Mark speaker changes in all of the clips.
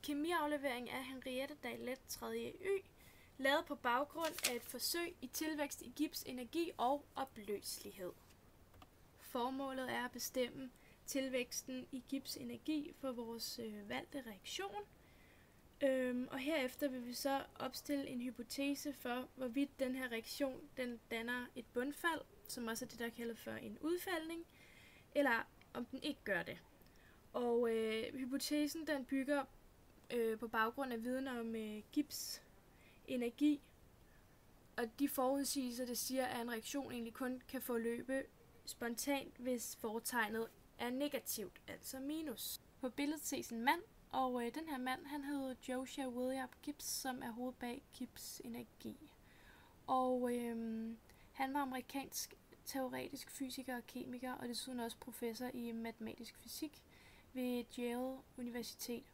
Speaker 1: kemiaflevering af Henriette Dalet 3. Y, lavet på baggrund af et forsøg i tilvækst i gips, energi og opløselighed. Formålet er at bestemme tilvæksten i gips energi for vores valgte reaktion. Og herefter vil vi så opstille en hypotese for, hvorvidt den her reaktion den danner et bundfald, som også er det, der kaldes for en udfaldning, eller om den ikke gør det. Og hypotesen den bygger på baggrund af viden om gips, energi, og de forudsigelser, der siger, at en reaktion egentlig kun kan forløbe spontant, hvis foretegnet er negativt, altså minus. På billedet ses en mand, og den her mand, han hedder Josiah William Gibbs, som er hovedet bag Gibbs Energi. Og han var amerikansk teoretisk fysiker og kemiker, og desuden også professor i matematisk fysik ved Yale Universitet.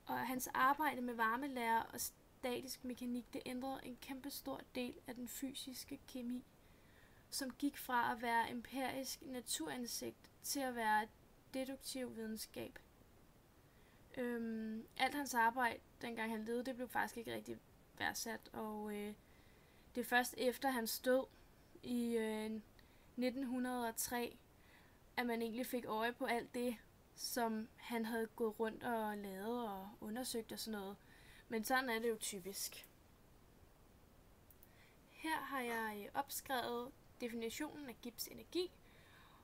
Speaker 1: Og hans arbejde med varmelære og statisk mekanik, det ændrede en kæmpe stor del af den fysiske kemi, som gik fra at være empirisk naturansigt til at være deduktiv videnskab. Alt hans arbejde, dengang han levede, det blev faktisk ikke rigtig værdsat, og det er først efter hans død i 1903, at man egentlig fik øje på alt det, som han havde gået rundt og lavet og undersøgt og sådan noget. Men sådan er det jo typisk. Her har jeg opskrevet definitionen af Gibbs energi,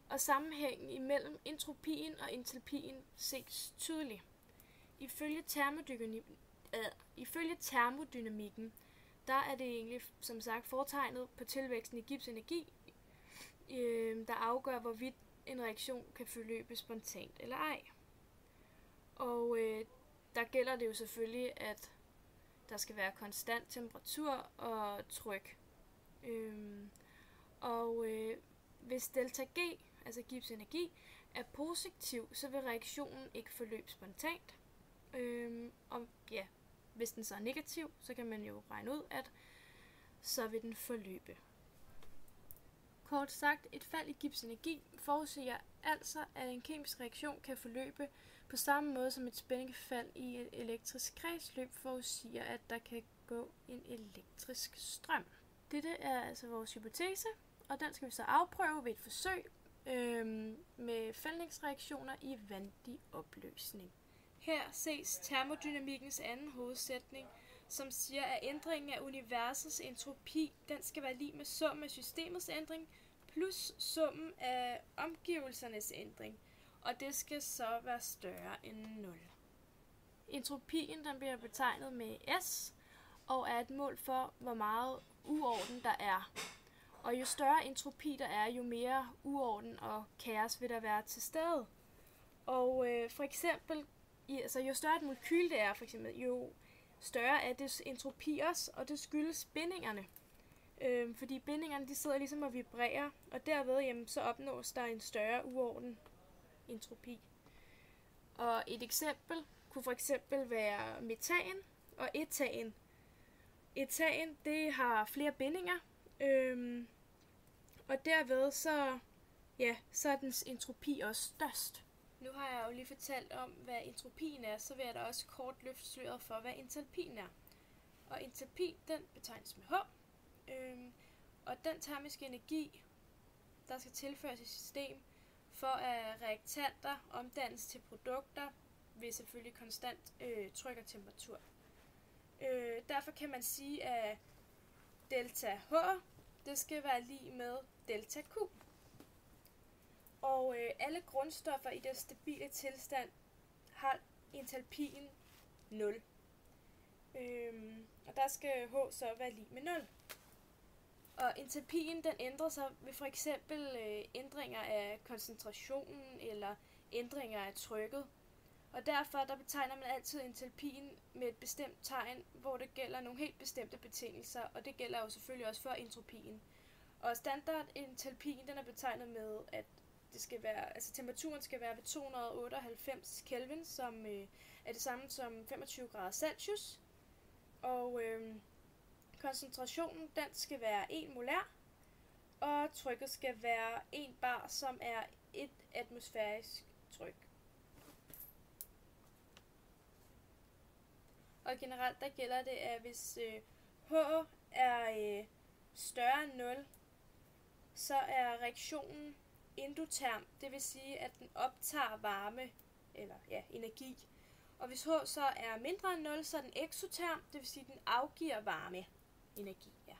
Speaker 1: og sammenhængen imellem entropien og entalpien ses tydeligt. Ifølge termodynamikken, der er det egentlig, som sagt, foretegnet på tilvæksten i Gibbs energi, der afgør, hvorvidt en reaktion kan forløbe spontant eller ej. Og der gælder det jo selvfølgelig, at der skal være konstant temperatur og tryk. Hvis delta G, altså Gibbs energi, er positiv, så vil reaktionen ikke forløbe spontant. Hvis den så er negativ, så kan man jo regne ud, at så vil den forløbe. Kort sagt, et fald i Gibbs energi forudsiger altså, at en kemisk reaktion kan forløbe på samme måde som et spændingsfald i et elektrisk kredsløb forudsiger, at der kan gå en elektrisk strøm. Dette er altså vores hypotese, og den skal vi så afprøve ved et forsøg med fældningsreaktioner i vandig opløsning. Her ses termodynamikkens anden hovedsætning, som siger, at ændringen af universets entropi, den skal være lig med summen af systemets ændring, plus summen af omgivelsernes ændring, og det skal så være større end 0. Entropien den bliver betegnet med S, og er et mål for, hvor meget uorden der er. Og jo større entropi der er, jo mere uorden og kaos vil der være til stede. Og for eksempel, jo større et molekyl det er, for eksempel, jo større er det entropi også, og det skyldes bindingerne. Fordi bindingerne de sidder ligesom og vibrerer, og derved så opnås der en større uorden entropi. Og et eksempel kunne for eksempel være metan og etan. Etan det har flere bindinger, og derved så er dens entropi også størst. Nu har jeg jo lige fortalt om, hvad entropien er, så vil jeg da også kort løfte sløret for, hvad entalpien er. Og entalpi, den betegnes med H, og den termiske energi, der skal tilføres i system, for at reaktanter omdannes til produkter ved selvfølgelig konstant tryk og temperatur. Derfor kan man sige, at delta H, det skal være lig med delta Q. Og alle grundstoffer i den stabile tilstand har entalpien 0. Og der skal H så være lig med 0. Og entalpien den ændrer sig ved for eksempel ændringer af koncentrationen eller ændringer af trykket. Og derfor der betegner man altid entalpien med et bestemt tegn, hvor det gælder nogle helt bestemte betingelser, og det gælder jo selvfølgelig også for entropien. Og standard entalpien den er betegnet med, at det skal være, altså temperaturen skal være ved 298 Kelvin, som er det samme som 25 grader Celsius. Og koncentrationen den skal være 1 molær, og trykket skal være 1 bar, som er et atmosfærisk tryk. Og generelt der gælder det, at hvis H er større end 0, så er reaktionen endoterm. Det vil sige, at den optager varme, eller energi. Og hvis H så er mindre end 0, så er den eksoterm. Det vil sige, at den afgiver varme energi. Ja.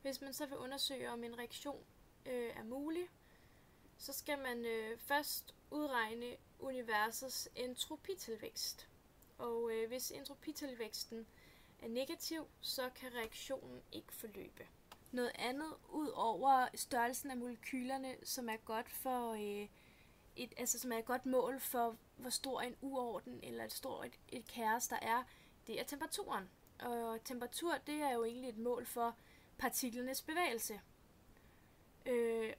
Speaker 1: Hvis man så vil undersøge, om en reaktion er mulig, så skal man først udregne universets entropitilvækst. Og hvis entropitilvæksten er negativ, så kan reaktionen ikke forløbe. Noget andet ud over størrelsen af molekylerne, som er godt for som er et godt mål for, hvor stor en uorden eller et kaos der er, det er temperaturen. Og temperatur, det er jo egentlig et mål for partiklernes bevægelse.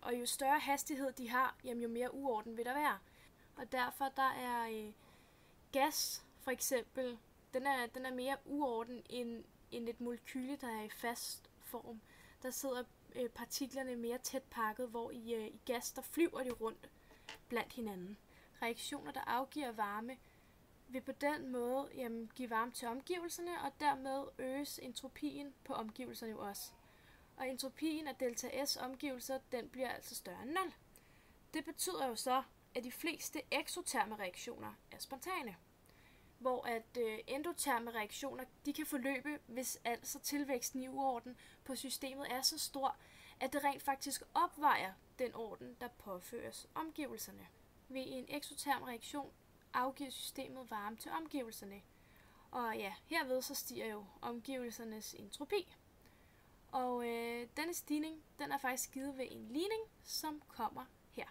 Speaker 1: Og jo større hastighed de har, jamen, jo mere uorden vil der være. Og derfor der er gas for eksempel, den er mere uorden end et molekyle, der er i fast form. Der sidder partiklerne mere tæt pakket, hvor i gas, der flyver de rundt blandt hinanden. Reaktioner, der afgiver varme, vil på den måde give varme til omgivelserne, og dermed øges entropien på omgivelserne jo også. Og entropien af delta S omgivelser, den bliver altså større end 0. Det betyder jo så, at de fleste eksoterme reaktioner er spontane. Hvor at endoterme reaktioner, de kan forløbe, hvis altså tilvæksten i uorden på systemet er så stor, at det rent faktisk opvejer den orden, der påføres omgivelserne. Ved en eksoterm reaktion afgiver systemet varme til omgivelserne. Og ja, herved så stiger jo omgivelsernes entropi. Og denne stigning, den er faktisk givet ved en ligning, som kommer her.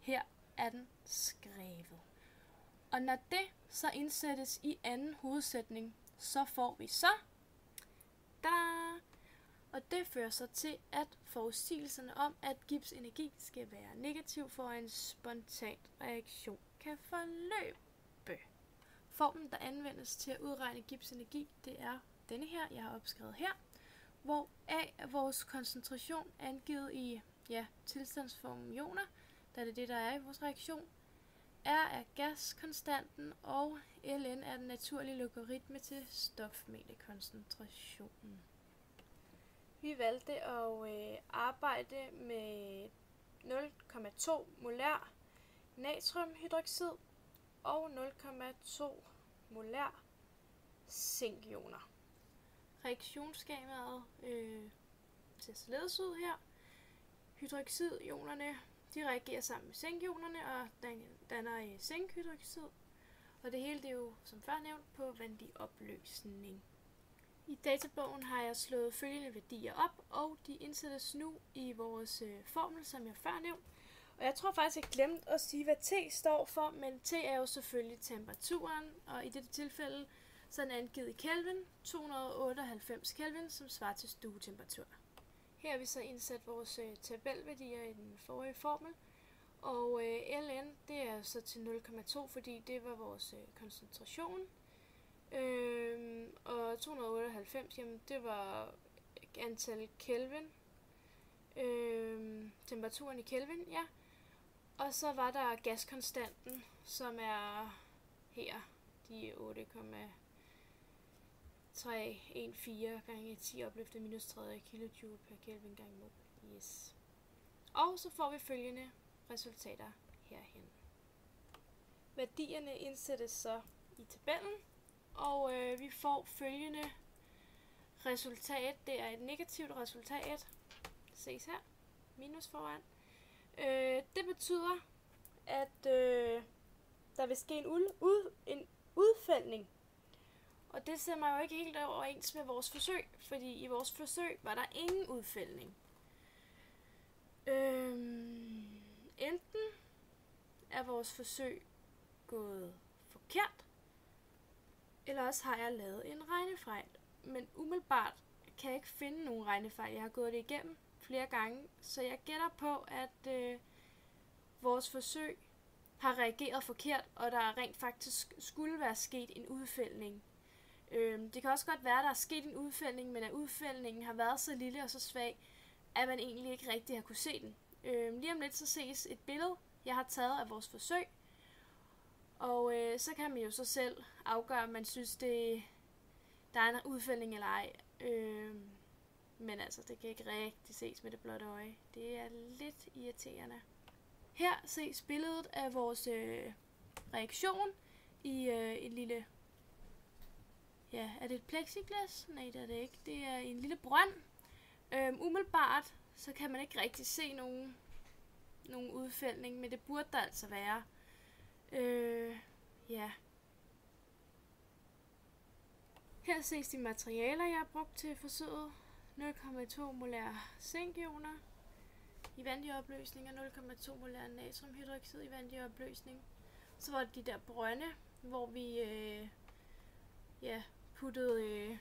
Speaker 1: Her er den skrevet. Og når det så indsættes i anden hovedsætning, så får vi så og det fører så til, at forudsigelserne om, at Gibbs energi skal være negativ for en spontan reaktion kan forløbe. Formen, der anvendes til at udregne Gibbs energi, det er denne her, jeg har opskrevet her, hvor A er vores koncentration angivet i tilstandsformen ioner, da det er det, der er i vores reaktion. R er gaskonstanten, og Ln er den naturlige logaritme til stofmængdekoncentrationen. Vi valgte at arbejde med 0,2 molær natriumhydroxid og 0,2 molær zinkioner. Reaktionsskemaet ser således ud her. Hydroxidionerne, de reagerer sammen med zinkionerne og danner zinkhydroxid. Og det hele det er jo, som før nævnt, på vandig opløsning. I databogen har jeg slået følgende værdier op, og de indsættes nu i vores formel, som jeg før nævnt. Og jeg tror faktisk, jeg glemte at sige, hvad T står for, men T er jo selvfølgelig temperaturen, og i dette tilfælde så er den angivet i Kelvin, 298 Kelvin, som svarer til stuetemperatur. Her har vi så indsat vores tabelværdier i den forrige formel, og Ln det er så til 0,2, fordi det var vores koncentration. Og 298, jamen det var antal Kelvin, temperaturen i Kelvin, ja. Og så var der gaskonstanten, som er her, de 8,314 gange 10 opløftet minus 30 kilojoule per Kelvin gange mol. Yes. Og så får vi følgende resultater herhen. Værdierne indsættes så i tabellen, og vi får følgende resultat. Det er et negativt resultat. Ses her. Minus foran. Det betyder, at der vil ske en udfældning. Og det stemmer jo ikke helt overens med vores forsøg, fordi i vores forsøg var der ingen udfældning. Enten er vores forsøg gået forkert, eller også har jeg lavet en regnefejl. Men umiddelbart kan jeg ikke finde nogen regnefejl. Jeg har gået det igennem flere gange, så jeg gætter på, at vores forsøg har reageret forkert, og der rent faktisk skulle være sket en udfældning. Det kan også godt være, at der er sket en udfældning, men at udfældningen har været så lille og så svag, at man egentlig ikke rigtig har kunne se den. Lige om lidt så ses et billede, jeg har taget af vores forsøg, Og så kan man jo så selv afgøre, om man synes, der er en udfældning eller ej. Men altså, det kan ikke rigtig ses med det blotte øje. Det er lidt irriterende. Her ses billedet af vores reaktion i et lille... Ja, er det et plexiglas? Nej, det er det ikke. Det er en lille brønd. Umiddelbart, så kan man ikke rigtig se nogen udfældning, men det burde der altså være. Ja. Her ses de materialer, jeg har brugt til forsøget. 0,2 molær zinkioner i vandig opløsning og 0,2 molær natriumhydroxid i vandig opløsning. Så var det de der brønde, hvor vi puttede,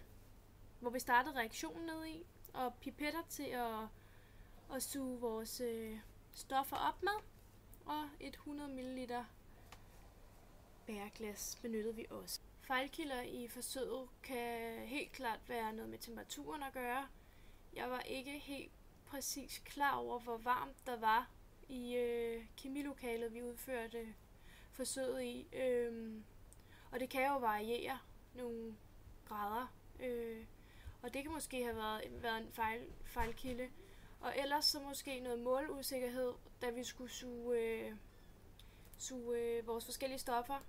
Speaker 1: hvor vi startede reaktionen ned i, og pipetter til at suge vores stoffer op med, og et 100 ml bæreglas benyttede vi også. Fejlkilder i forsøget kan helt klart være noget med temperaturen at gøre. Jeg var ikke helt præcis klar over, hvor varmt der var i kemilokalet, vi udførte forsøget i. Og det kan jo variere nogle grader. Og det kan måske have været en fejlkilde. Og ellers så måske noget målusikkerhed, da vi skulle suge vores forskellige stoffer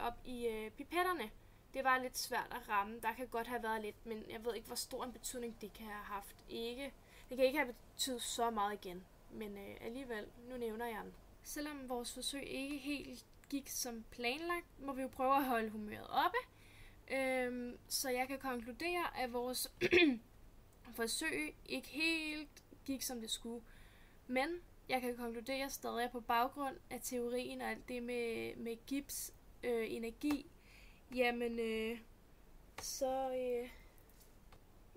Speaker 1: op i pipetterne. Det var lidt svært at ramme. Der kan godt have været lidt, men jeg ved ikke, hvor stor en betydning det kan have haft. Det kan ikke have betydet så meget igen, men alligevel, nu nævner jeg den. Selvom vores forsøg ikke helt gik som planlagt, må vi jo prøve at holde humøret oppe. Så jeg kan konkludere, at vores forsøg ikke helt gik som det skulle. Men jeg kan konkludere stadig på baggrund af teorien og alt det med gips energi, jamen så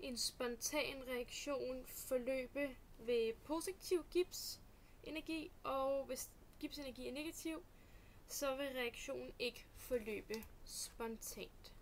Speaker 1: en spontan reaktion forløbe ved positiv gipsenergi, og hvis gipsenergi er negativ, så vil reaktionen ikke forløbe spontant.